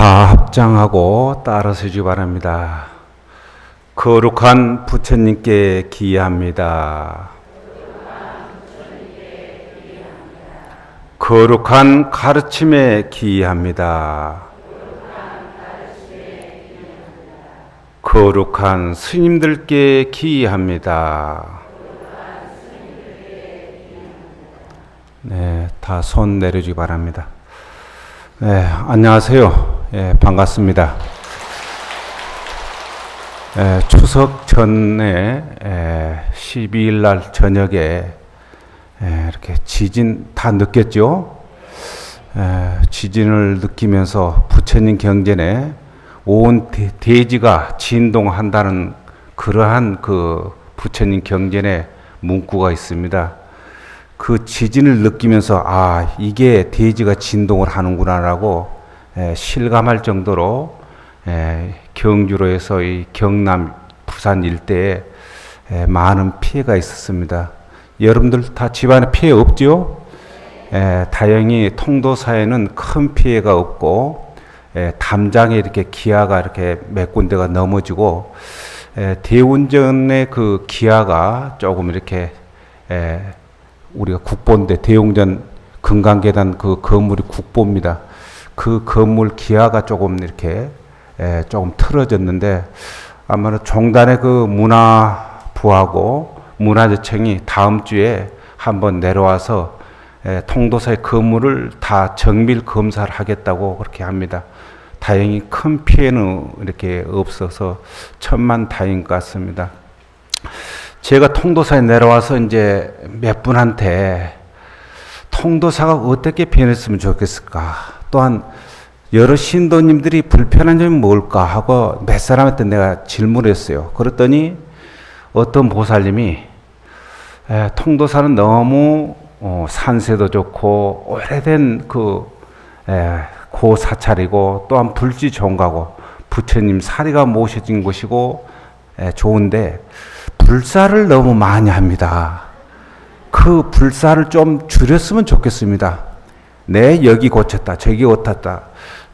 다 합장하고 따라서주기 바랍니다. 거룩한 부처님께 기합니다. 거룩한 가르침에 기합니다. 거룩한 스님들께 기합니다. 네, 다 손 내려주기 바랍니다. 네, 안녕하세요. 반갑습니다. 추석 전에 12일 날 저녁에 이렇게 지진 다 느꼈죠? 지진을 느끼면서 부처님 경전에 온 대지가 진동한다는 그러한 그 부처님 경전에 문구가 있습니다. 그 지진을 느끼면서 이게 대지가 진동을 하는구나라고 실감할 정도로 경주로에서 이 경남 부산 일대에 많은 피해가 있었습니다. 여러분들 다 집안에 피해 없죠? 다행히 통도사에는 큰 피해가 없고 담장에 이렇게 기아가 이렇게 몇 군데가 넘어지고 대운전의 그 기아가 조금 이렇게 우리가 국보인데 대웅전 금강계단 그 건물이 국보입니다. 그 건물 기아가 조금 이렇게 조금 틀어졌는데 아마도 종단의 그 문화부하고 문화재청이 다음 주에 한번 내려와서 통도사의 건물을 다 정밀 검사를 하겠다고 그렇게 합니다. 다행히 큰 피해는 이렇게 없어서 천만다행인 것 같습니다. 제가 통도사에 내려와서 이제 몇 분한테 통도사가 어떻게 변했으면 좋겠을까, 또한 여러 신도님들이 불편한 점이 뭘까 하고 몇 사람한테 내가 질문했어요. 그랬더니 어떤 보살님이 통도사는 너무 산세도 좋고 오래된 그 고사찰이고 또한 불지 종가고 부처님 사리가 모셔진 곳이고 좋은데 불사를 너무 많이 합니다. 그 불사를 좀 줄였으면 좋겠습니다. 여기 고쳤다 저기 고쳤다,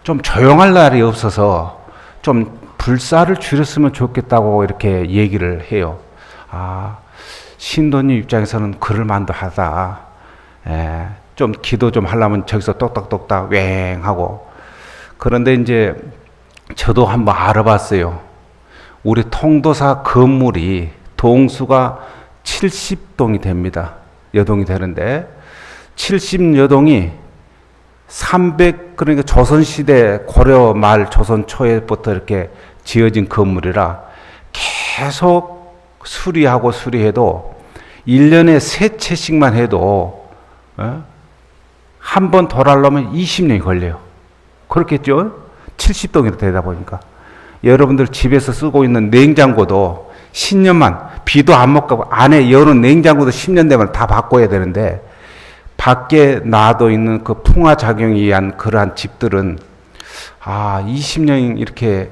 좀 조용할 날이 없어서 좀 불사를 줄였으면 좋겠다고 이렇게 얘기를 해요. 신도님 입장에서는 그럴만도 하다. 좀 기도 좀 하려면 저기서 똑딱똑딱 웽 하고. 그런데 이제 저도 한번 알아봤어요. 우리 통도사 건물이 동수가 70동이 됩니다. 여동이 되는데 70여동이 그러니까 조선시대 고려 말 조선 초에부터 이렇게 지어진 건물이라 계속 수리해도 1년에 3채씩만 해도 한 번 돌아오려면 20년이 걸려요. 그렇겠죠? 70동이 되다 보니까. 여러분들 집에서 쓰고 있는 냉장고도 10년만 비도 안 먹고 안에 여는 냉장고도 10년 되면 다 바꿔야 되는데 밖에 놔둬 있는 그 풍화작용에 의한 그러한 집들은 20년 이렇게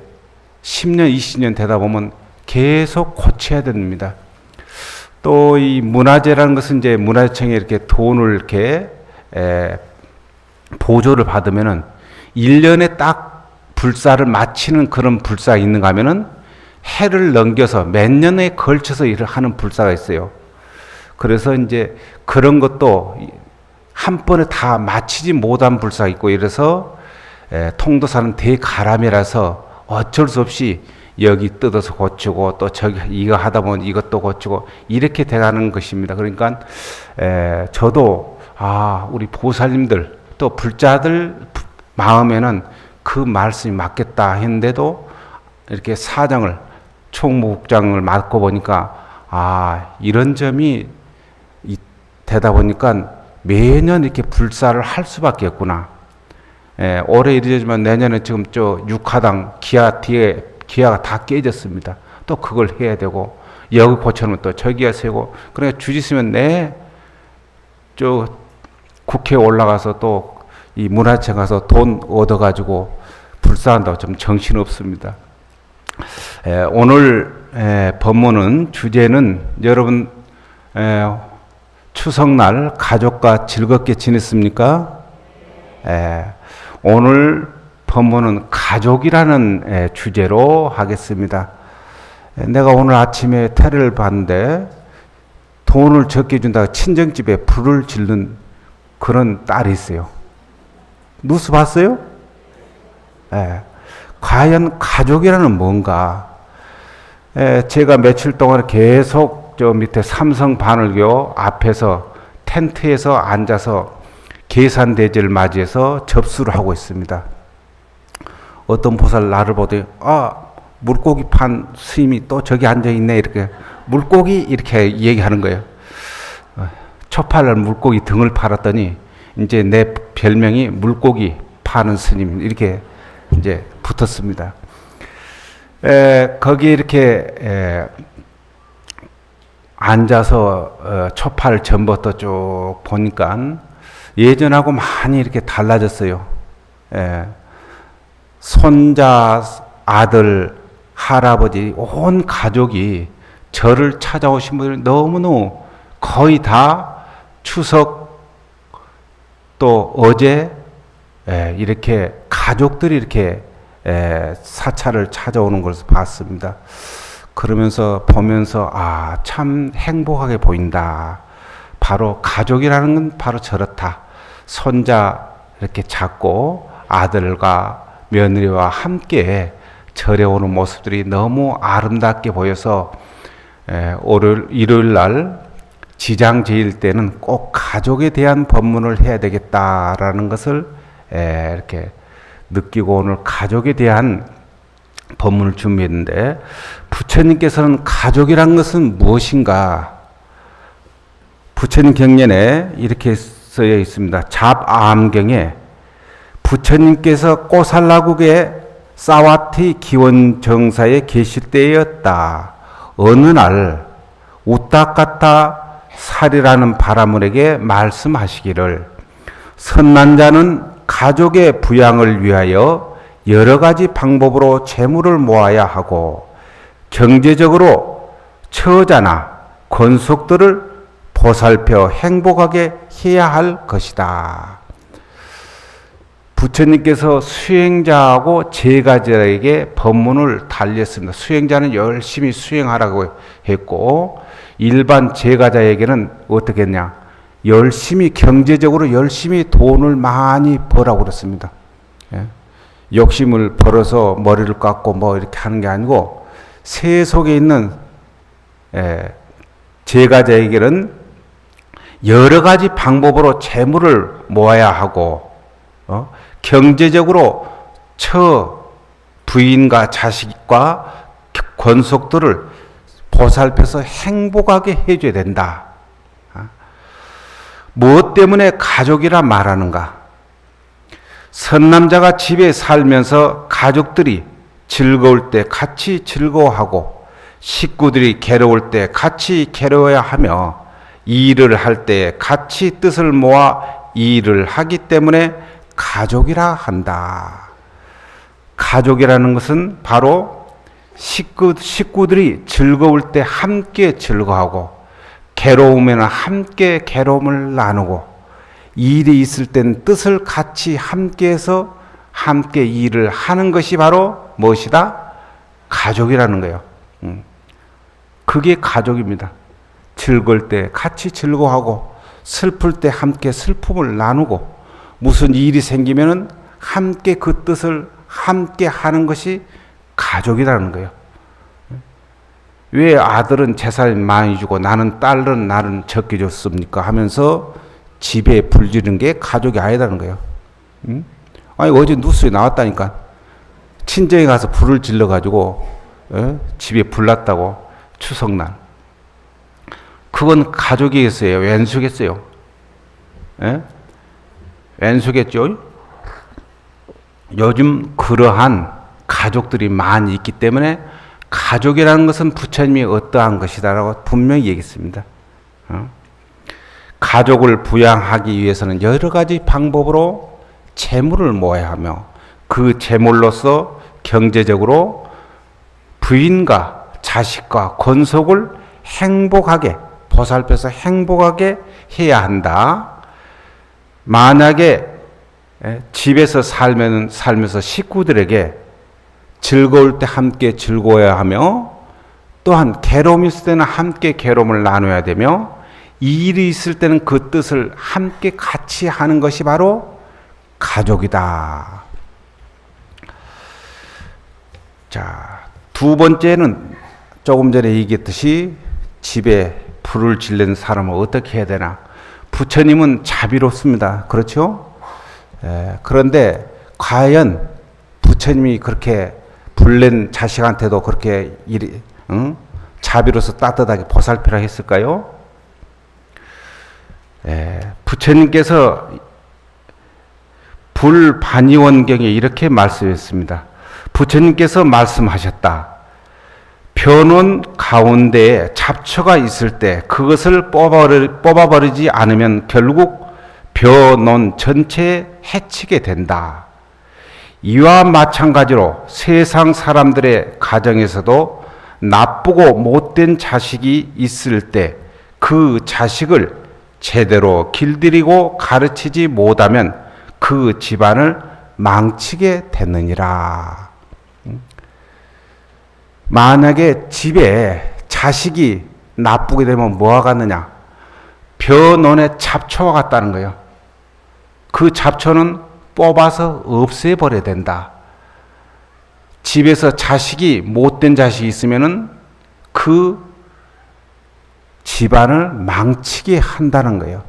10년 20년 되다 보면 계속 고쳐야 됩니다. 또 이 문화재라는 것은 이제 문화재청에 이렇게 돈을 이렇게 보조를 받으면은 1년에 딱 불사를 마치는 그런 불사가 있는가 하면은 해를 넘겨서 몇 년에 걸쳐서 일을 하는 불사가 있어요. 그래서 이제 그런 것도 한 번에 다 마치지 못한 불사가 있고, 이래서 통도사는 대가람이라서 어쩔 수 없이 여기 뜯어서 고치고 또 저기 이거 하다 보면 이것도 고치고 이렇게 돼가는 것입니다. 그러니까 저도 우리 보살님들 또 불자들 마음에는 그 말씀이 맞겠다 했는데도 이렇게 사장을 총무국장을 맡고 보니까 이런 점이 되다 보니까 매년 이렇게 불사를 할 수밖에 없구나. 올해 이르지만 내년에 지금 저 6화당 기아가 다 깨졌습니다. 또 그걸 해야 되고 여기 고쳐놓으면 또 저기가 세고, 그러니까 주짓수면 저 국회에 올라가서 또 이 문화청 가서 돈 얻어가지고 불사한다고 좀 정신없습니다. 오늘 법문은 주제는 여러분 추석날 가족과 즐겁게 지냈습니까? 오늘 법문은 가족이라는 주제로 하겠습니다. 내가 오늘 아침에 테레를 봤는데 돈을 적게 준다고 친정집에 불을 지른 그런 딸이 있어요. 뉴스 봤어요? 과연 가족이라는 뭔가? 제가 며칠 동안 계속 저 밑에 삼성 바늘교 앞에서 텐트에서 앉아서 계산대제를 맞이해서 접수를 하고 있습니다. 어떤 보살 나를 보더니 물고기 판 스님이 또 저기 앉아있네 이렇게 물고기 이렇게 얘기하는 거예요. 초팔날 물고기 등을 팔았더니 이제 내 별명이 물고기 파는 스님 이렇게 이제 붙었습니다. 거기 이렇게 앉아서 초팔 전부터 쭉 보니까 예전하고 많이 이렇게 달라졌어요. 손자, 아들, 할아버지 온 가족이 저를 찾아오신 분들이 너무너무 거의 다 추석 또 어제 이렇게 가족들이 이렇게 사찰을 찾아오는 것을 봤습니다. 그러면서 보면서 참 행복하게 보인다. 바로 가족이라는 건 바로 저렇다. 손자 이렇게 잡고 아들과 며느리와 함께 절에 오는 모습들이 너무 아름답게 보여서 일요일 날 지장제일 때는 꼭 가족에 대한 법문을 해야 되겠다라는 것을 이렇게 느끼고 오늘 가족에 대한 법문을 준비했는데 부처님께서는 가족이란 것은 무엇인가? 부처님 경전에 이렇게 쓰여 있습니다. 잡암경에 부처님께서 꼬살라국의 사와티 기원정사에 계실 때였다. 어느 날 우따까따 살이라는 바라문에게 말씀하시기를 선난자는 가족의 부양을 위하여 여러 가지 방법으로 재물을 모아야 하고 경제적으로 처자나 권속들을 보살펴 행복하게 해야 할 것이다. 부처님께서 수행자하고 제가자에게 법문을 달렸습니다. 수행자는 열심히 수행하라고 했고 일반 제가자에게는 어떻게 했냐? 열심히 경제적으로 열심히 돈을 많이 벌라고 그랬습니다. 욕심을 벌어서 머리를 깎고 뭐 이렇게 하는 게 아니고 세속에 있는 제가자에게는 여러 가지 방법으로 재물을 모아야 하고 경제적으로 부인과 자식과 권속들을 보살펴서 행복하게 해줘야 된다. 무엇 때문에 가족이라 말하는가? 선남자가 집에 살면서 가족들이 즐거울 때 같이 즐거워하고 식구들이 괴로울 때 같이 괴로워야 하며 일을 할 때 같이 뜻을 모아 일을 하기 때문에 가족이라 한다. 가족이라는 것은 바로 식구들이 즐거울 때 함께 즐거워하고 괴로우면 함께 괴로움을 나누고 일이 있을 땐 뜻을 같이 함께해서 함께 일을 하는 것이 바로 무엇이다? 가족이라는 거예요. 그게 가족입니다. 즐거울 때 같이 즐거워하고 슬플 때 함께 슬픔을 나누고 무슨 일이 생기면은 함께 그 뜻을 함께 하는 것이 가족이라는 거예요. 왜 아들은 재산을 많이 주고 딸은 나는 적게 줬습니까? 하면서 집에 불 지른 게 가족이 아니라는 거예요. 아니 어제 뉴스에 나왔다니까. 친정에 가서 불을 질러가지고 집에 불 났다고 추석날. 그건 가족이겠어요? 왼수겠어요? 왼수겠죠? 요즘 그러한 가족들이 많이 있기 때문에 가족이라는 것은 부처님이 어떠한 것이다라고 분명히 얘기했습니다. 가족을 부양하기 위해서는 여러 가지 방법으로 재물을 모아야 하며 그 재물로서 경제적으로 부인과 자식과 권속을 행복하게 보살펴서 행복하게 해야 한다. 만약에 집에서 살면서 식구들에게 즐거울 때 함께 즐거워야 하며 또한 괴로움이 있을 때는 함께 괴로움을 나눠야 되며 이 일이 있을 때는 그 뜻을 함께 같이 하는 것이 바로 가족이다. 자, 두 번째는 조금 전에 얘기했듯이 집에 불을 지른 사람은 어떻게 해야 되나? 부처님은 자비롭습니다. 그렇죠? 그런데 과연 부처님이 그렇게 불낸 자식한테도 그렇게 자비로서 따뜻하게 보살피라 했을까요? 부처님께서 불반이원경에 이렇게 말씀했습니다. 부처님께서 말씀하셨다. 변원 가운데에 잡초가 있을 때 그것을 뽑아버리지 않으면 결국 변원 전체에 해치게 된다. 이와 마찬가지로 세상 사람들의 가정에서도 나쁘고 못된 자식이 있을 때 그 자식을 제대로 길들이고 가르치지 못하면 그 집안을 망치게 되느니라. 만약에 집에 자식이 나쁘게 되면 뭐와 같느냐? 벼논에 잡초와 같다는 거예요. 그 잡초는 뽑아서 없애버려야 된다. 집에서 자식이 못된 자식이 있으면은 그 집안을 망치게 한다는 거예요.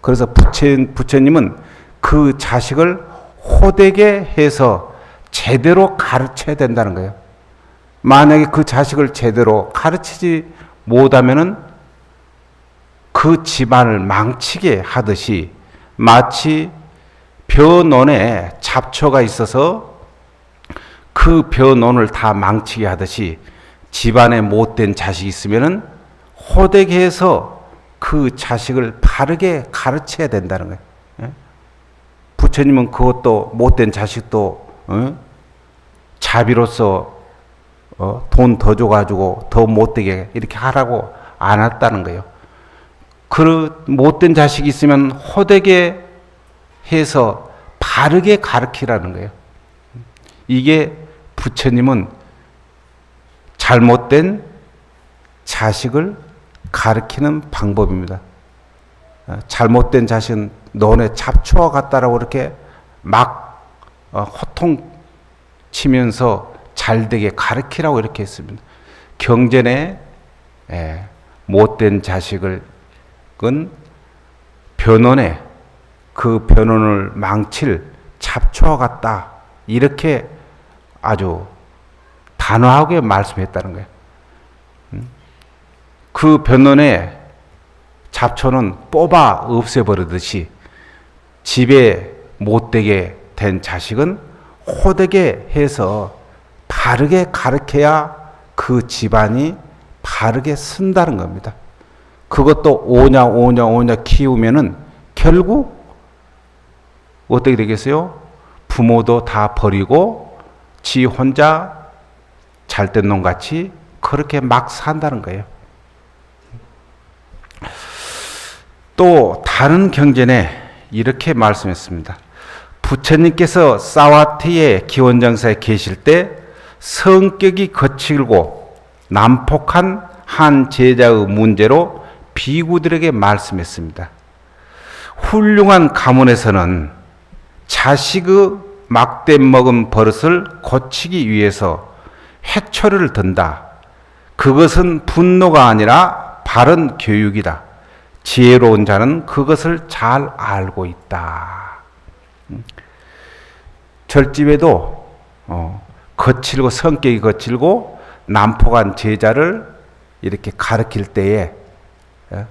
그래서 부처님은 그 자식을 호되게 해서 제대로 가르쳐야 된다는 거예요. 만약에 그 자식을 제대로 가르치지 못하면은 그 집안을 망치게 하듯이 마치 벼논에 잡초가 있어서 그 벼논을 다 망치게 하듯이 집안에 못된 자식이 있으면은 호되게 해서 그 자식을 바르게 가르쳐야 된다는 거예요. 부처님은 그것도 못된 자식도 자비로서 돈 더 줘가지고 더 못되게 이렇게 하라고 안 했다는 거예요. 그 못된 자식이 있으면 호되게 해서 바르게 가르치라는 거예요. 이게 부처님은 잘못된 자식을 가르치는 방법입니다. 잘못된 자식은 논에 잡초와 같다라고 이렇게 막 호통치면서 잘되게 가르치라고 이렇게 했습니다. 경전에 못된 자식은 변론에 그 변론을 망칠 잡초와 같다 이렇게 아주 단호하게 말씀했다는 거예요. 그 변론에 잡초는 뽑아 없애버리듯이 집에 못되게 된 자식은 호되게 해서 바르게 가르쳐야 그 집안이 바르게 쓴다는 겁니다. 그것도 오냐 키우면은 결국 어떻게 되겠어요? 부모도 다 버리고 지 혼자 잘된 놈같이 그렇게 막 산다는 거예요. 또 다른 경전에 이렇게 말씀했습니다. 부처님께서 사와티의 기원정사에 계실 때 성격이 거칠고 난폭한 한 제자의 문제로 비구들에게 말씀했습니다. 훌륭한 가문에서는 자식의 막대 먹은 버릇을 고치기 위해서 회초리를 든다. 그것은 분노가 아니라 바른 교육이다. 지혜로운 자는 그것을 잘 알고 있다. 절집에도 거칠고 성격이 거칠고 난폭한 제자를 이렇게 가르칠 때에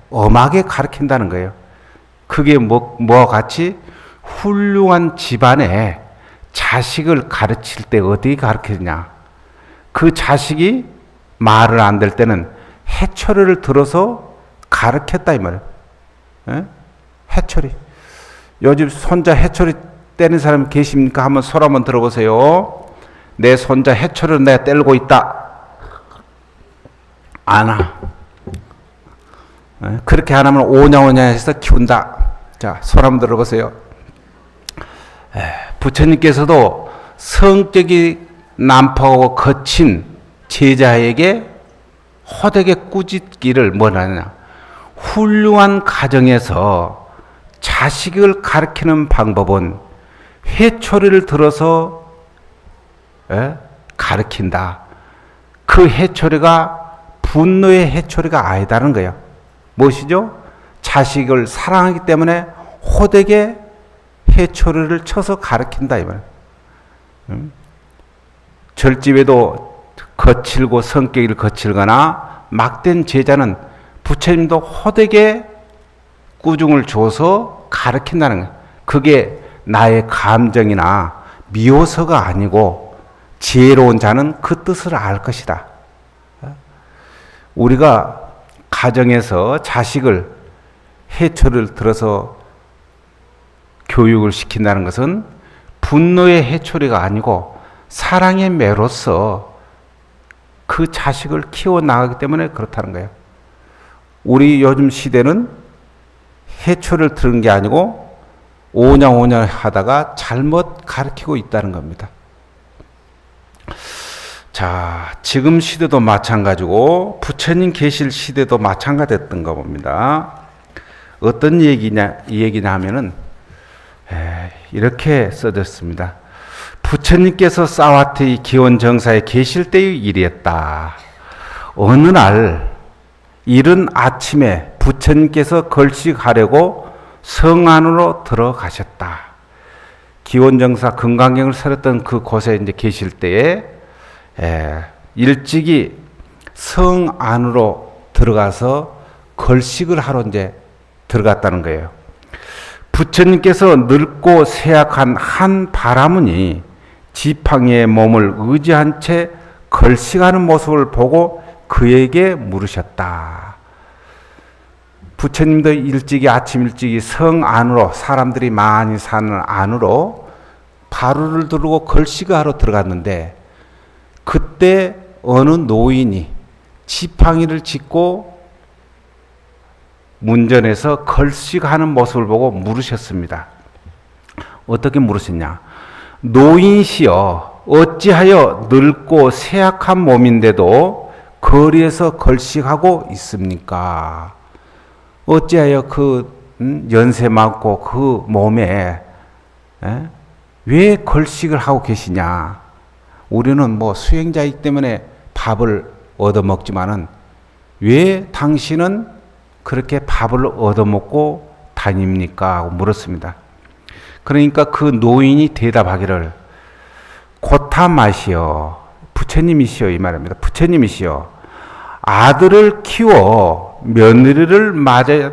엄하게 가르친다는 거예요. 그게 뭐와 같이 훌륭한 집안에 자식을 가르칠 때 어떻게 가르치느냐. 그 자식이 말을 안 될 때는 해초리를 들어서 가르쳤다 이 말이에요. 해초리. 요즘 손자 해초리 떼는 사람 계십니까? 한번 손 한번 들어보세요. 내 손자 해초리를 내가 떼고 있다. 안 와. 그렇게 안 하면 오냐 해서 키운다. 자, 손 한번 들어보세요. 부처님께서도 성격이 난폭하고 거친 제자에게 호되게 꾸짖기를 뭐라냐. 훌륭한 가정에서 자식을 가르치는 방법은 회초리를 들어서 가르친다. 그 회초리가 분노의 회초리가 아니다는 거예요. 무엇이죠? 자식을 사랑하기 때문에 호되게 회초리를 쳐서 가르친다 이 말. 절집에도 거칠고 성격이 거칠거나 막된 제자는 부처님도 호되게 꾸중을 줘서 가르친다는 거예요. 그게 나의 감정이나 미워서가 아니고 지혜로운 자는 그 뜻을 알 것이다. 우리가 가정에서 자식을 해초를 들어서 교육을 시킨다는 것은 분노의 해초리가 아니고 사랑의 매로서 그 자식을 키워나가기 때문에 그렇다는 거예요. 우리 요즘 시대는 해초를 들은 게 아니고 오냐오냐 하다가 잘못 가르치고 있다는 겁니다. 자, 지금 시대도 마찬가지고 부처님 계실 시대도 마찬가지였던 거 봅니다. 어떤 얘기냐 하면은 이렇게 써졌습니다. 부처님께서 사와티 기원정사에 계실 때의 일이었다. 어느 날 이른 아침에 부처님께서 걸식하려고 성 안으로 들어가셨다. 기원정사 금강경을 설했던 그 곳에 이제 계실 때에 일찍이 성 안으로 들어가서 걸식을 하러 이제 들어갔다는 거예요. 부처님께서 늙고 쇠약한 한 바라문이 지팡이의 몸을 의지한 채 걸식하는 모습을 보고 그에게 물으셨다. 부처님도 아침 일찍이 성 안으로 사람들이 많이 사는 안으로 바루를 두르고 걸식을 하러 들어갔는데 그때 어느 노인이 지팡이를 짚고 문전에서 걸식하는 모습을 보고 물으셨습니다. 어떻게 물으셨냐? 노인시여, 어찌하여 늙고 쇠약한 몸인데도 거리에서 걸식하고 있습니까? 어찌하여 그 연세 많고 그 몸에 왜 걸식을 하고 계시냐? 우리는 뭐 수행자이기 때문에 밥을 얻어먹지만은 왜 당신은 그렇게 밥을 얻어먹고 다닙니까? 하고 물었습니다. 그러니까 그 노인이 대답하기를 고타마시여, 부처님이시여 이 말입니다. 부처님이시여, 아들을 키워 며느리를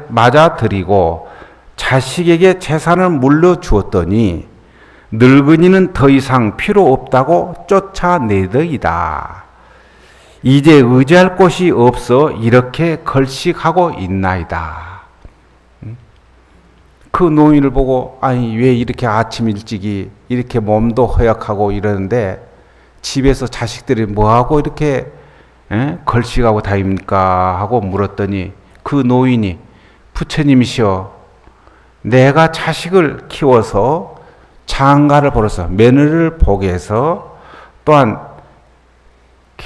맞아들이고 자식에게 재산을 물려주었더니 늙은이는 더 이상 필요 없다고 쫓아내더이다. 이제 의지할 곳이 없어 이렇게 걸식하고 있나이다. 그 노인을 보고 아니 왜 이렇게 아침 일찍이 이렇게 몸도 허약하고 이러는데 집에서 자식들이 뭐하고 이렇게 걸식하고 다닙니까? 하고 물었더니 그 노인이 부처님이시여, 내가 자식을 키워서 장가를 벌어서 며느리를 보게 해서 또한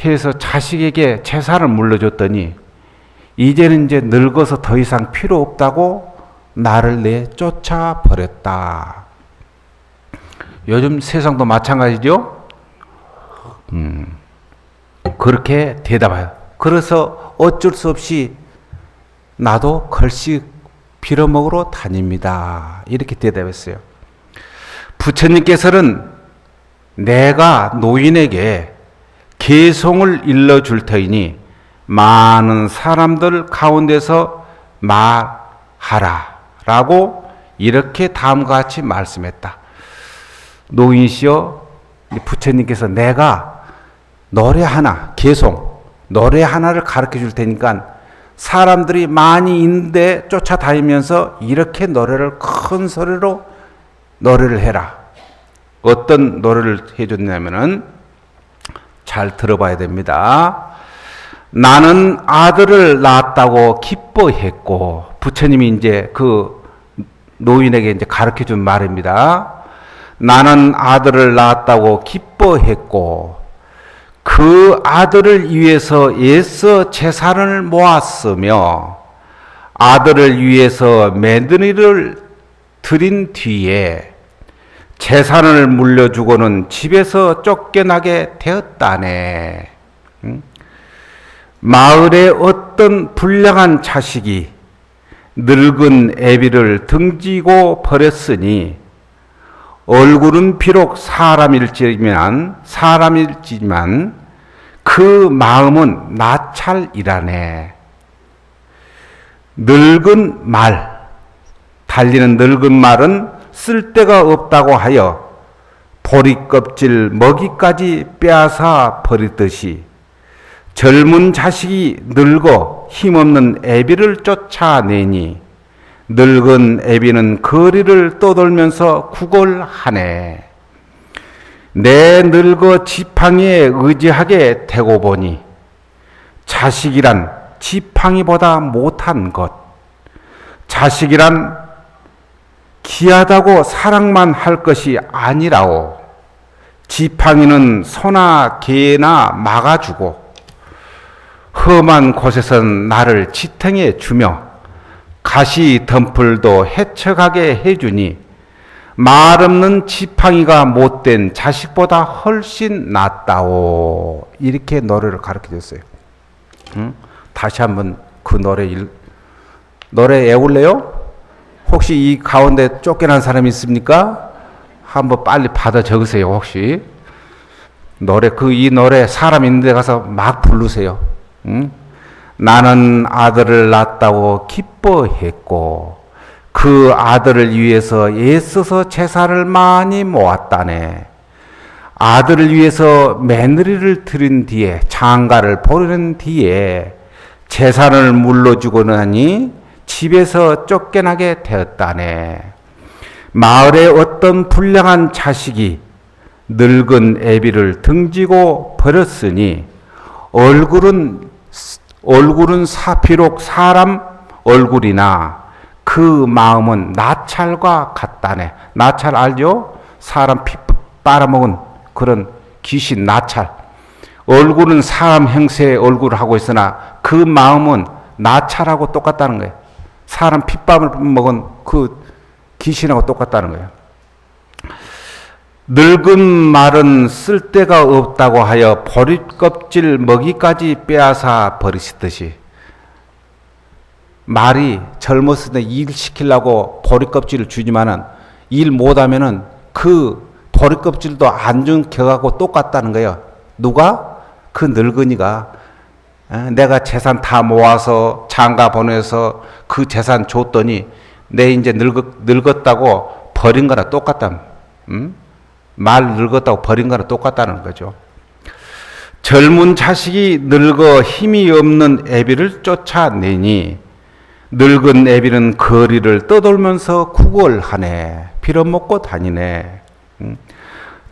해서 자식에게 재산을 물려줬더니 이제는 이제 늙어서 더 이상 필요 없다고 나를 내쫓아 버렸다. 요즘 세상도 마찬가지죠. 그렇게 대답해요. 그래서 어쩔 수 없이 나도 걸식 빌어먹으러 다닙니다. 이렇게 대답했어요. 부처님께서는 내가 노인에게 개송을 일러줄 터이니 많은 사람들 가운데서 말하라 라고 이렇게 다음과 같이 말씀했다. 노인시여, 부처님께서 내가 노래 하나, 노래 하나를 가르쳐 줄 테니까 사람들이 많이 있는데 쫓아다니면서 이렇게 노래를 큰 소리로 노래를 해라. 어떤 노래를 해줬냐면은 잘 들어봐야 됩니다. 나는 아들을 낳았다고 기뻐했고, 부처님이 이제 그 노인에게 이제 가르쳐 준 말입니다. 나는 아들을 낳았다고 기뻐했고 그 아들을 위해서 애써 재산을 모았으며 아들을 위해서 며느리를 들인 뒤에 재산을 물려주고는 집에서 쫓겨나게 되었다네. 마을에 어떤 불량한 자식이 늙은 애비를 등지고 버렸으니 얼굴은 비록 사람일지만 그 마음은 나찰이라네. 늙은 말, 달리는 늙은 말은 쓸데가 없다고 하여 보리껍질 먹이까지 빼앗아 버리듯이 젊은 자식이 늙어 힘없는 애비를 쫓아내니 늙은 애비는 거리를 떠돌면서 구걸하네. 내 늙어 지팡이에 의지하게 되고 보니 자식이란 지팡이보다 못한 것, 자식이란 귀하다고 사랑만 할 것이 아니라오. 지팡이는 소나 개나 막아주고 험한 곳에선 나를 지탱해 주며 가시 덤불도 해쳐가게 해주니 말 없는 지팡이가 못된 자식보다 훨씬 낫다오. 이렇게 노래를 가르쳐 줬어요. 다시 한번 그 노래 외울래요? 혹시 이 가운데 쫓겨난 사람이 있습니까? 한번 빨리 받아 적으세요. 혹시 이 노래 사람 있는 데 가서 막 부르세요. 나는 아들을 낳았다고 기뻐했고 그 아들을 위해서 애써서 재산을 많이 모았다네. 아들을 위해서 며느리를 들인 뒤에 장가를 보내는 뒤에 재산을 물려주고 나니 집에서 쫓겨나게 되었다네. 마을에 어떤 불량한 자식이 늙은 애비를 등지고 버렸으니 얼굴은 비록 사람 얼굴이나 그 마음은 나찰과 같다네. 나찰 알죠? 사람 피 빨아먹은 그런 귀신 나찰. 얼굴은 사람 형세의 얼굴을 하고 있으나 그 마음은 나찰하고 똑같다는 거예요. 사람 핏밥을 먹은 그 귀신하고 똑같다는 거예요. 늙은 말은 쓸데가 없다고 하여 보리껍질 먹이까지 빼앗아 버리시듯이 말이 젊었을 때 일 시키려고 보리껍질을 주지만은 일 못하면은 그 보리껍질도 안 준 격하고 똑같다는 거예요. 누가? 그 늙은이가 내가 재산 다 모아서 장가 보내서 그 재산 줬더니 내 이제 늙었다고 버린 거나 똑같다. 말 늙었다고 버린 거나 똑같다는 거죠. 젊은 자식이 늙어 힘이 없는 애비를 쫓아내니 늙은 애비는 거리를 떠돌면서 구걸하네. 빌어먹고 다니네.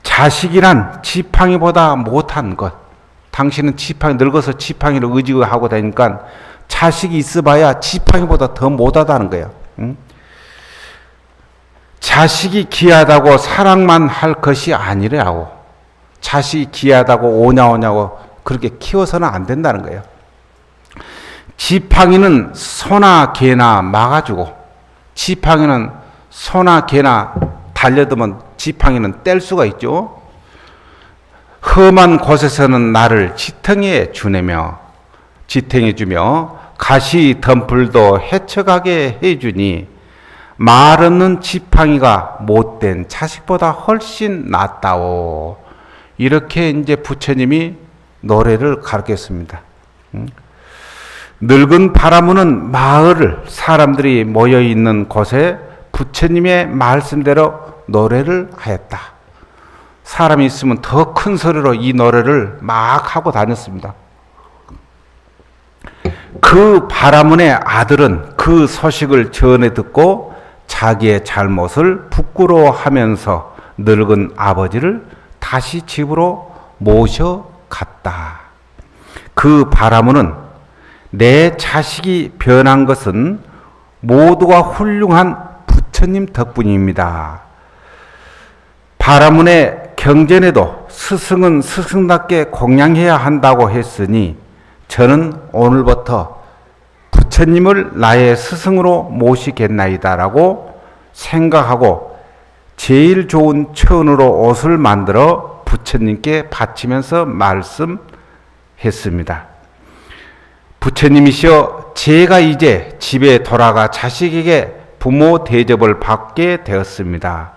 자식이란 지팡이보다 못한 것. 당신은 늙어서 지팡이를 의지하고 다니니까 자식이 있어봐야 지팡이보다 더 못하다는 거예요. 자식이 귀하다고 사랑만 할 것이 아니라고. 자식이 귀하다고 오냐오냐고 그렇게 키워서는 안 된다는 거예요. 지팡이는 소나 개나 막아주고, 지팡이는 소나 개나 달려들면 지팡이는 뗄 수가 있죠. 험한 곳에서는 나를 지탱해 주며 가시 덤불도 헤쳐가게 해주니 말 없는 지팡이가 못된 자식보다 훨씬 낫다오. 이렇게 이제 부처님이 노래를 가르쳤습니다. 늙은 바라무는 마을을 사람들이 모여 있는 곳에 부처님의 말씀대로 노래를 하였다. 사람이 있으면 더 큰 소리로 이 노래를 막 하고 다녔습니다. 그 바라문의 아들은 그 소식을 전해 듣고 자기의 잘못을 부끄러워하면서 늙은 아버지를 다시 집으로 모셔갔다. 그 바라문은 내 자식이 변한 것은 모두가 훌륭한 부처님 덕분입니다. 바라문의 경전에도 스승은 스승답게 공양해야 한다고 했으니 저는 오늘부터 부처님을 나의 스승으로 모시겠나이다라고 생각하고 제일 좋은 천으로 옷을 만들어 부처님께 바치면서 말씀했습니다. 부처님이시여, 제가 이제 집에 돌아가 자식에게 부모 대접을 받게 되었습니다.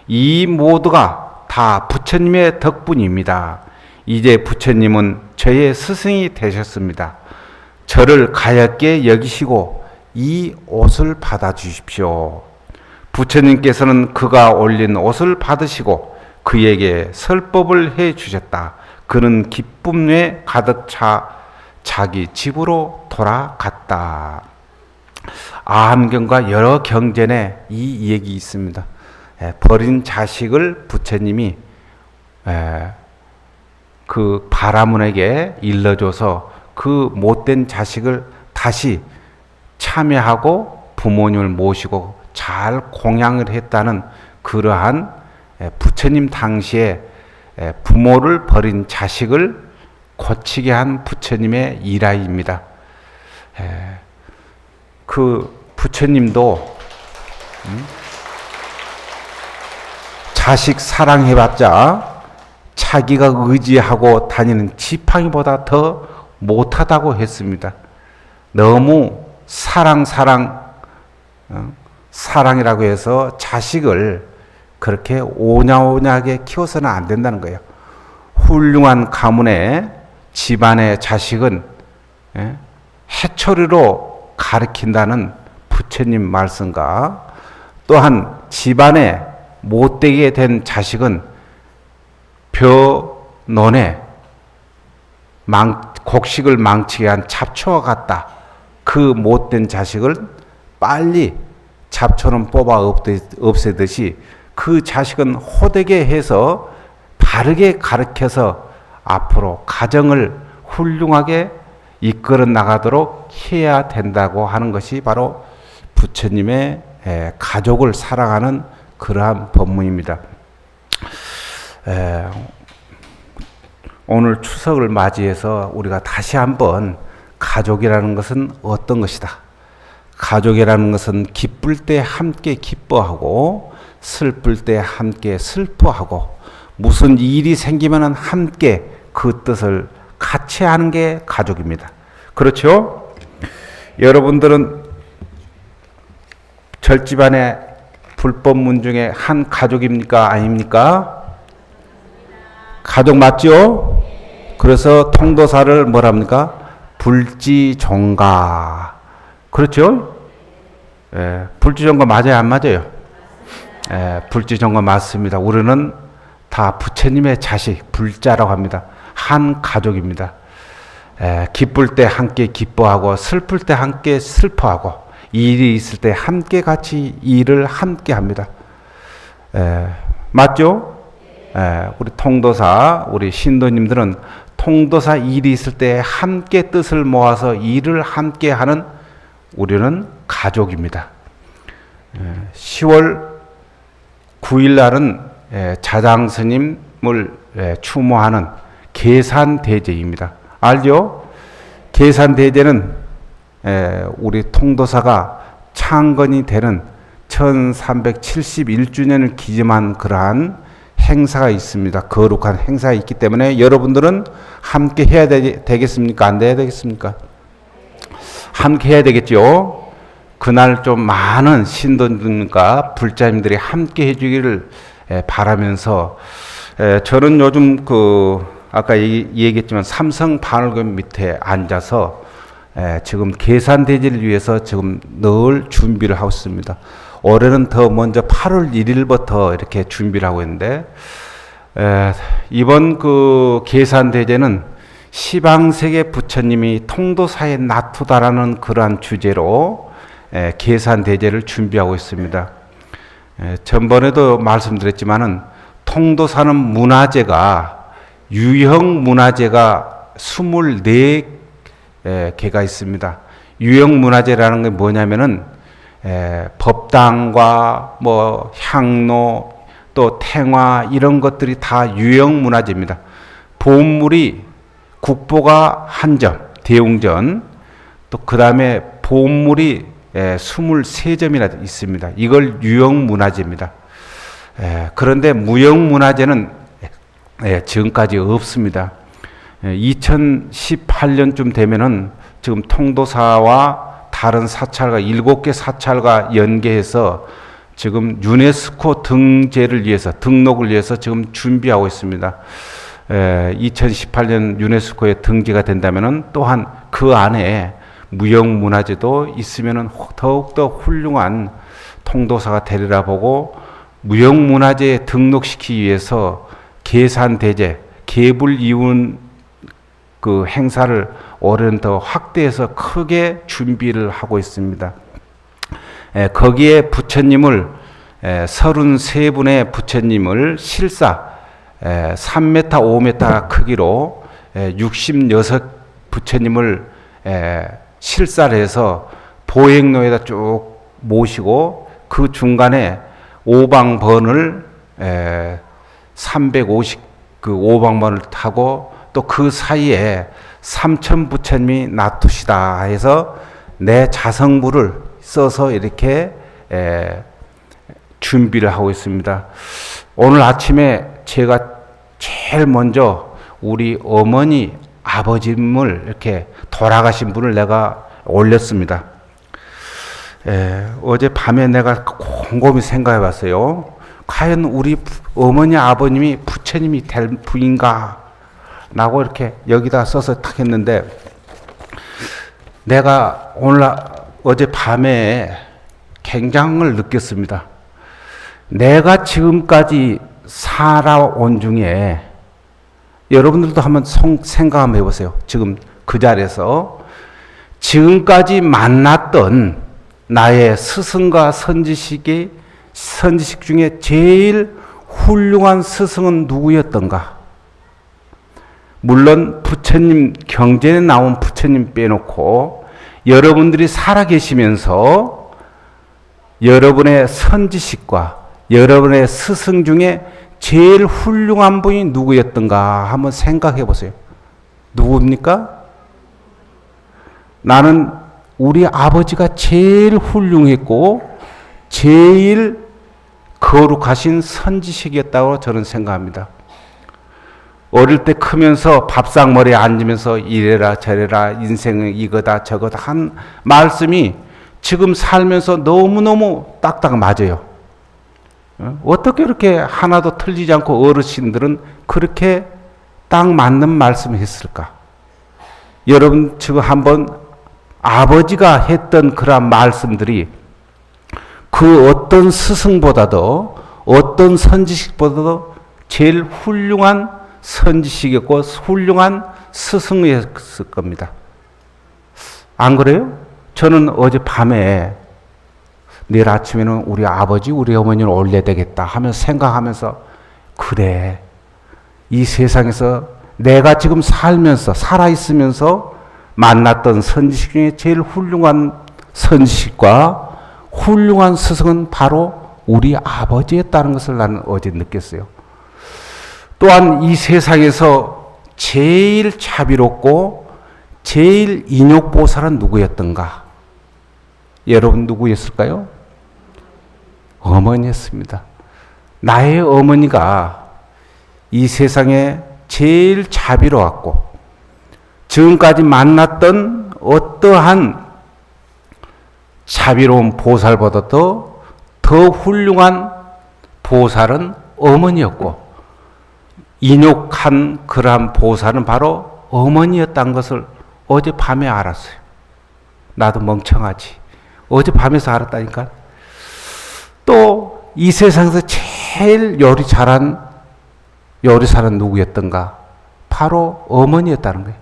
이 모두가 다 부처님의 덕분입니다. 이제 부처님은 저의 스승이 되셨습니다. 저를 가볍게 여기시고 이 옷을 받아주십시오. 부처님께서는 그가 올린 옷을 받으시고 그에게 설법을 해 주셨다. 그는 기쁨에 가득 차 자기 집으로 돌아갔다. 아함경과 여러 경전에 이 얘기 있습니다. 버린 자식을 부처님이 그 바라문에게 일러줘서 그 못된 자식을 다시 참여하고 부모님을 모시고 잘 공양을 했다는 그러한 부처님 당시에 부모를 버린 자식을 고치게 한 부처님의 일화입니다. 그 부처님도 자식 사랑해봤자 자기가 의지하고 다니는 지팡이보다 더 못하다고 했습니다. 너무 사랑이라고 해서 자식을 그렇게 오냐오냐하게 키워서는 안 된다는 거예요. 훌륭한 가문의 집안의 자식은 해초리로 가르친다는 부처님 말씀과 또한 집안에 못되게 된 자식은 벼논에 곡식을 망치게 한 잡초와 같다. 그 못된 자식을 빨리 잡초는 뽑아 없애듯이 그 자식은 호되게 해서 바르게 가르쳐서 앞으로 가정을 훌륭하게 이끌어 나가도록 해야 된다고 하는 것이 바로 부처님의 가족을 사랑하는 그러한 법문입니다. 오늘 추석을 맞이해서 우리가 다시 한번 가족이라는 것은 어떤 것이다. 가족이라는 것은 기쁠 때 함께 기뻐하고 슬플 때 함께 슬퍼하고 무슨 일이 생기면 함께 그 뜻을 같이 하는 게 가족입니다. 그렇죠? 여러분들은 절집안의 불법문 중에 한 가족입니까? 아닙니까? 가족 맞죠? 그래서 통도사를 뭐랍니까? 불지종가. 그렇죠? 불지종가 맞아요? 안 맞아요? 불지종가 맞습니다. 우리는 다 부처님의 자식, 불자라고 합니다. 한 가족입니다. 기쁠 때 함께 기뻐하고 슬플 때 함께 슬퍼하고 일이 있을 때 함께 같이 일을 함께 합니다. 맞죠? 우리 통도사, 우리 신도님들은 통도사 일이 있을 때 함께 뜻을 모아서 일을 함께 하는 우리는 가족입니다. 10월 9일 날은 자장스님을 추모하는 계산대제입니다. 알죠? 계산대제는 우리 통도사가 창건이 되는 1371주년을 기념한 그러한 행사가 있습니다. 거룩한 행사가 있기 때문에 여러분들은 함께 해야 되겠습니까? 안 돼야 되겠습니까? 함께 해야 되겠죠. 그날 좀 많은 신도님과 불자님들이 함께 해주기를 바라면서 저는 요즘 아까 얘기했지만 삼성 반월경 밑에 앉아서 지금 계산대제를 위해서 지금 늘 준비를 하고 있습니다. 올해는 더 먼저 8월 1일부터 이렇게 준비를 하고 있는데 이번 그 계산대제는 시방세계 부처님이 통도사에 나투다라는 그러한 주제로 계산대제를 준비하고 있습니다. 전번에도 말씀드렸지만은 통도사는 문화재가 유형 문화재가 24개가 있습니다. 유형 문화재라는 게 뭐냐면은 법당과 뭐 향로, 또 탱화 이런 것들이 다 유형 문화재입니다. 보물이 국보가 한 점, 대웅전, 또 그 다음에 보물이 23점이나 있습니다. 이걸 유형 문화재입니다. 그런데 무형 문화재는 지금까지 없습니다. 2018년쯤 되면은 지금 통도사와 다른 사찰과 7개 사찰과 연계해서 지금 유네스코 등재를 위해서 등록을 위해서 지금 준비하고 있습니다. 2018년 유네스코에 등재가 된다면은 또한 그 안에 무형 문화재도 있으면은 더욱더 훌륭한 통도사가 되리라 보고 무형 문화재에 등록시키기 위해서 계산대제, 계불이운 그 행사를 올해는 더 확대해서 크게 준비를 하고 있습니다. 거기에 부처님을 33분의 부처님을 실사 3m, 5m 크기로 66 부처님을 실사를 해서 보행로에다 쭉 모시고 그 중간에 오방번을 350 그 오방번을 타고 또 그 사이에 삼천 부처님이 놔두시다 해서 내 자성부를 써서 이렇게 준비를 하고 있습니다. 오늘 아침에 제가 제일 먼저 우리 어머니 아버님을 이렇게 돌아가신 분을 내가 올렸습니다. 어제 밤에 내가 곰곰이 생각해 봤어요. 과연 우리 어머니 아버님이 부처님이 될 분인가? 라고 이렇게 여기다 써서 탁 했는데 내가 어제 밤에 굉장을 느꼈습니다. 내가 지금까지 살아온 중에 여러분들도 한번 생각 한번 해보세요. 지금 그 자리에서 지금까지 만났던 나의 스승과 선지식 중에 제일 훌륭한 스승은 누구였던가? 물론 부처님 경전에 나온 부처님 빼놓고 여러분들이 살아계시면서 여러분의 선지식과 여러분의 스승 중에 제일 훌륭한 분이 누구였던가 한번 생각해 보세요. 누굽니까? 나는 우리 아버지가 제일 훌륭했고 제일 거룩하신 선지식이었다고 저는 생각합니다. 어릴 때 크면서 밥상머리에 앉으면서 이래라 저래라 인생은 이거다 저거다 한 말씀이 지금 살면서 너무너무 딱딱 맞아요. 어떻게 이렇게 하나도 틀리지 않고 어르신들은 그렇게 딱 맞는 말씀을 했을까? 여러분 지금 한번 아버지가 했던 그런 말씀들이 그 어떤 스승보다도 어떤 선지식보다도 제일 훌륭한 선지식이었고 훌륭한 스승이었을 겁니다. 안 그래요? 저는 어제 밤에 내일 아침에는 우리 아버지 우리 어머니를 올려야 되겠다 하면서 생각하면서 그래 이 세상에서 내가 지금 살아있으면서 만났던 선지식 중에 제일 훌륭한 선지식과 훌륭한 스승은 바로 우리 아버지였다는 것을 나는 어제 느꼈어요. 또한 이 세상에서 제일 자비롭고 제일 인욕보살은 누구였던가? 여러분 누구였을까요? 어머니였습니다. 나의 어머니가 이 세상에 제일 자비로웠고 지금까지 만났던 어떠한 자비로운 보살보다도 더 훌륭한 보살은 어머니였고 인욕한 그러한 보살은 바로 어머니였다는 것을 어젯밤에 알았어요. 나도 멍청하지. 어젯밤에서 알았다니까. 또 이 세상에서 제일 요리 잘한 요리사는 누구였던가? 바로 어머니였다는 거예요.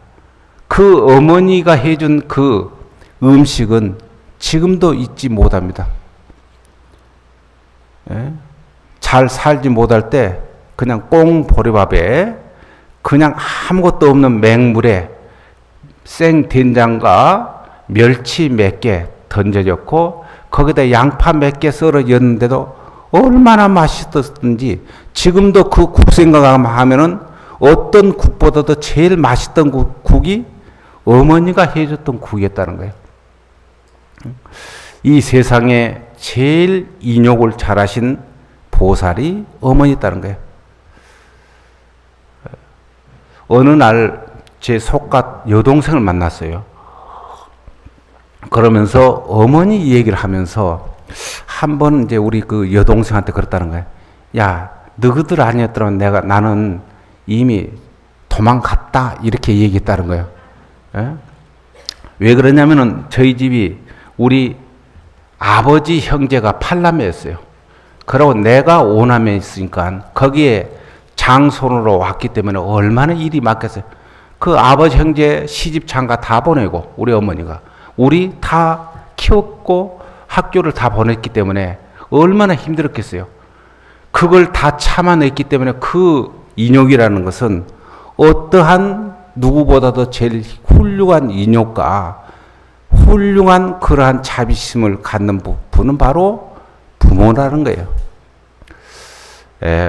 그 어머니가 해준 그 음식은 지금도 잊지 못합니다. 예? 잘 살지 못할 때 그냥 꽁보리밥에 그냥 아무것도 없는 맹물에 생된장과 멸치 몇 개 던져졌고 거기다 양파 몇 개 썰어졌는데도 얼마나 맛있었든지 지금도 그 국 생각하면은 어떤 국보다도 제일 맛있던 국이 어머니가 해줬던 국이었다는 거예요. 이 세상에 제일 인욕을 잘하신 보살이 어머니였다는 거예요. 어느 날 제 속갓 여동생을 만났어요. 그러면서 어머니 얘기를 하면서 한 번 이제 우리 그 여동생한테 그랬다는 거예요. 야, 너희들 아니었더라면 나는 이미 도망갔다. 이렇게 얘기했다는 거예요. 예? 왜 그러냐면은 저희 집이 우리 아버지 형제가 8남매였어요. 그리고 내가 5남매 있으니까 거기에 장손으로 왔기 때문에 얼마나 일이 많겠어요. 그 아버지 형제 시집 장가 다 보내고 우리 어머니가 우리 다 키웠고 학교를 다 보냈기 때문에 얼마나 힘들었겠어요. 그걸 다 참아냈기 때문에 그 인욕이라는 것은 어떠한 누구보다도 제일 훌륭한 인욕과 훌륭한 그러한 자비심을 갖는 분은 바로 부모라는 거예요.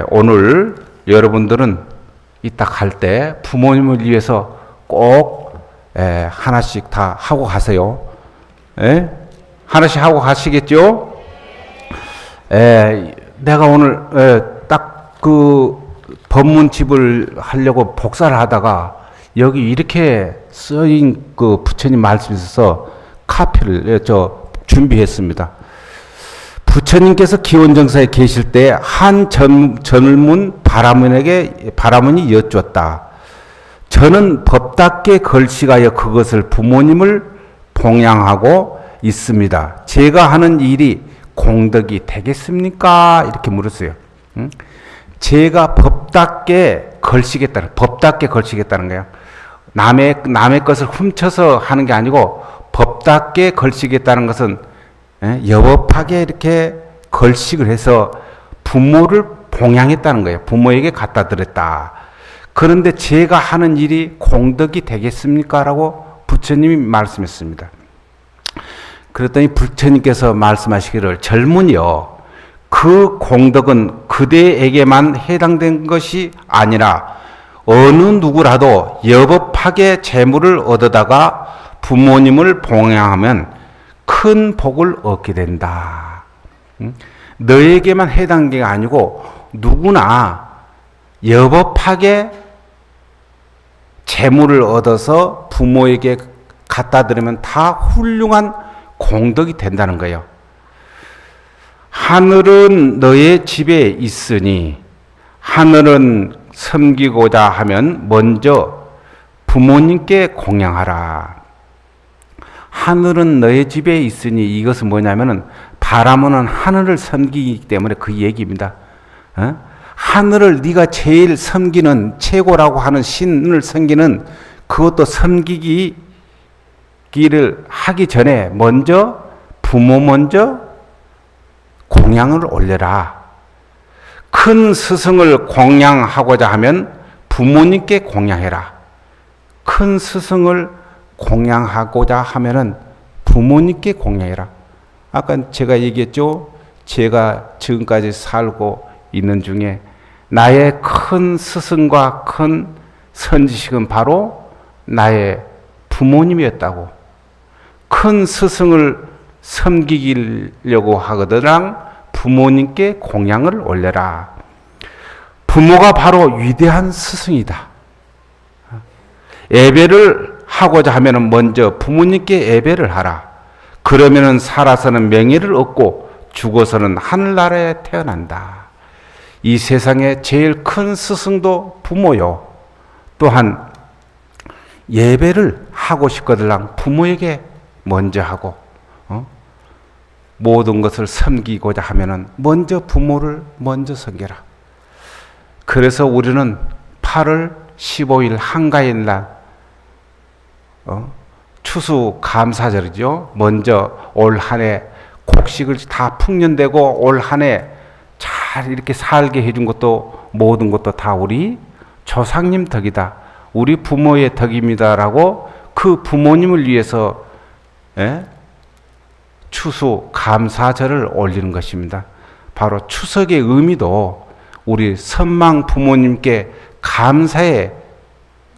오늘 여러분들은 이따 갈 때 부모님을 위해서 꼭 하나씩 다 하고 가세요. 하나씩 하고 가시겠죠? 내가 오늘 딱 그 법문집을 하려고 복사를 하다가 여기 이렇게 써인 그 부처님 말씀이 있어서 카피를 준비했습니다. 부처님께서 기원정사에 계실 때 한 젊은 바라문이 여쭈었다. 저는 법답게 걸식하여 그것을 부모님을 봉양하고 있습니다. 제가 하는 일이 공덕이 되겠습니까? 이렇게 물었어요. 제가 법답게 걸식했다는 거예요. 남의 것을 훔쳐서 하는 게 아니고 법답게 걸식했다는 것은 여법하게 이렇게 걸식을 해서 부모를 봉양했다는 거예요. 부모에게 갖다 드렸다. 그런데 제가 하는 일이 공덕이 되겠습니까? 라고 부처님이 말씀했습니다. 그랬더니 부처님께서 말씀하시기를 젊은이여, 그 공덕은 그대에게만 해당된 것이 아니라 어느 누구라도 여법하게 재물을 얻어다가 부모님을 봉양하면 큰 복을 얻게 된다. 너에게만 해당된 게 아니고 누구나 여법하게 재물을 얻어서 부모에게 갖다 드리면 다 훌륭한 공덕이 된다는 거예요. 하늘은 너의 집에 있으니 하늘은 섬기고자 하면 먼저 부모님께 공양하라. 하늘은 너의 집에 있으니 이것은 뭐냐면은 바라모는 하늘을 섬기기 때문에 그 얘기입니다. 하늘을 네가 제일 섬기는 최고라고 하는 신을 섬기는 그것도 섬기기를 하기 전에 먼저 부모 먼저 공양을 올려라. 큰 스승을 공양하고자 하면 부모님께 공양해라. 큰 스승을 공양하고자 하면은 부모님께 공양해라. 아까 제가 얘기했죠. 제가 지금까지 살고 있는 중에 나의 큰 스승과 큰 선지식은 바로 나의 부모님이었다고. 큰 스승을 섬기려고 하거든 부모님께 공양을 올려라. 부모가 바로 위대한 스승이다. 예배를 하고자 하면 먼저 부모님께 예배를 하라. 그러면은 살아서는 명예를 얻고 죽어서는 하늘나라에 태어난다. 이 세상에 제일 큰 스승도 부모요. 또한 예배를 하고 싶거든 부모에게 먼저 하고 모든 것을 섬기고자 하면은 먼저 부모를 먼저 섬겨라. 그래서 우리는 8월 15일 한가인 날 추수 감사절이죠. 먼저 올 한 해 곡식을 다 풍년되고 올 한 해 잘 이렇게 살게 해준 것도 모든 것도 다 우리 조상님 덕이다. 우리 부모의 덕입니다라고 그 부모님을 위해서 추수 감사절을 올리는 것입니다. 바로 추석의 의미도 우리 선망 부모님께 감사의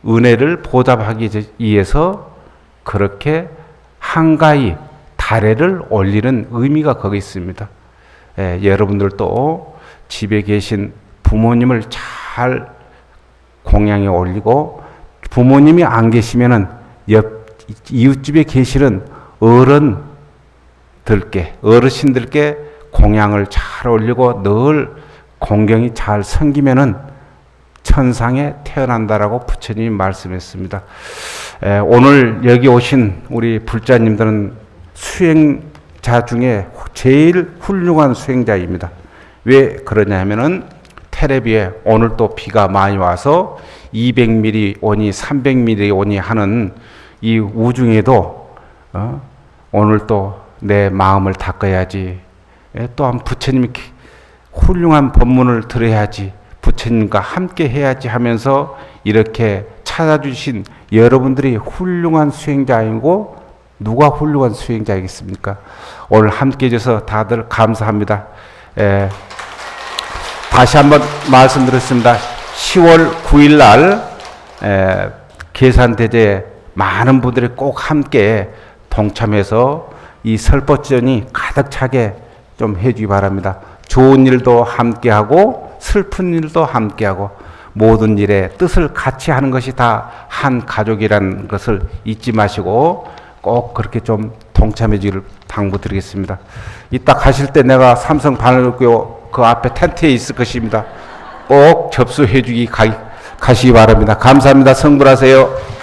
은혜를 보답하기 위해서 그렇게 한가히 다래를 올리는 의미가 거기 있습니다. 여러분들도 집에 계신 부모님을 잘 공양에 올리고, 부모님이 안 계시면은 옆 이웃집에 계시는 어르신들께 공양을 잘 올리고 늘 공경이 잘 생기면은 천상에 태어난다라고 부처님이 말씀했습니다. 오늘 여기 오신 우리 불자님들은 수행자 중에 제일 훌륭한 수행자입니다. 왜 그러냐 하면은 텔레비에 오늘 또 비가 많이 와서 200mm 오니 300mm 오니 하는 이 우중에도 오늘 또 내 마음을 닦아야지, 또한 부처님이 훌륭한 법문을 들어야지, 부처님과 함께 해야지 하면서 이렇게 찾아주신 여러분들이 훌륭한 수행자이고, 누가 훌륭한 수행자이겠습니까? 오늘 함께 해줘서 다들 감사합니다. 다시 한번 말씀드렸습니다. 10월 9일 날 계산대제에 많은 분들이 꼭 함께 동참해서 이 설법전이 가득 차게 좀 해주기 바랍니다. 좋은 일도 함께하고 슬픈 일도 함께하고 모든 일에 뜻을 같이 하는 것이 다 한 가족이라는 것을 잊지 마시고 꼭 그렇게 좀 동참해 주기를 당부드리겠습니다. 이따 가실 때 내가 삼성 바늘교 그 앞에 텐트에 있을 것입니다. 꼭 접수해 주기 가시기 바랍니다. 감사합니다. 성불하세요.